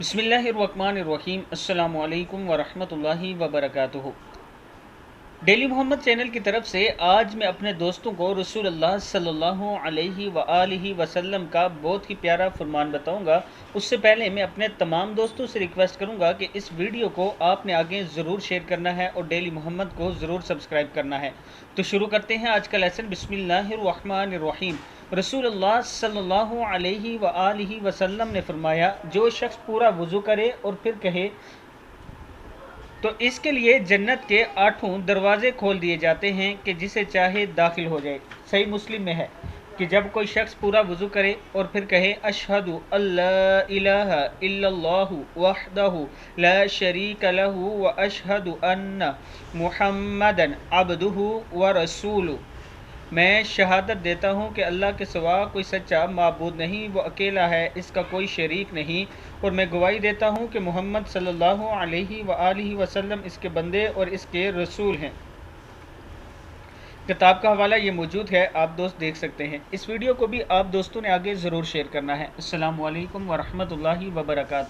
बिस्मिल्लाहिर्रहमानिर्रहीम। अस्सलामु अलैकुम वरहमतुल्लाहि वबरकातुहू। डेली मोहम्मद चैनल की तरफ से आज मैं अपने दोस्तों को रसूलुल्लाह सल्लल्लाहु अलैहि वआलिहि वसल्लम का बहुत ही प्यारा फरमान बताऊंगा। उससे पहले मैं अपने तमाम दोस्तों से रिक्वेस्ट करूंगा कि इस वीडियो को आपने आगे ज़रूर शेयर करना है और डेली मोहम्मद को ज़रूर सब्सक्राइब करना है। तो शुरू करते हैं आज का लेसन। बिस्मिल्लाहिर्रहमानिर्रहीम। रसूलुल्लाह सल्लल्लाहु अलैहि वआलिहि वसल्लम ने फरमाया, जो शख्स पूरा वज़ू करे और फिर कहे तो इसके लिए जन्नत के 8 दरवाजे खोल दिए जाते हैं कि जिसे चाहे दाखिल हो जाए। सही मुस्लिम में है कि जब कोई शख्स पूरा वज़ू करे और फिर कहे अशहदु अल्ला इलाहा इल्लल्लाहु वहदहु ला शरीक लहु व अशहदु अन्ना मुहम्मदन अब्दुहु व रसूलुहु, मैं शहादत देता हूँ कि अल्लाह के सिवा कोई सच्चा माबूद नहीं, वो अकेला है, इसका कोई शरीक नहीं, और मैं गवाही देता हूँ कि मोहम्मद सल्लल्लाहु अलैहि वआलिहि वसल्लम इसके बंदे और इसके रसूल हैं। किताब का हवाला ये मौजूद है, आप दोस्त देख सकते हैं। इस वीडियो को भी आप दोस्तों ने आगे ज़रूर शेयर करना है। अस्सलामु अलैकुम वरहमतुल्लाहि वबरकातुहू।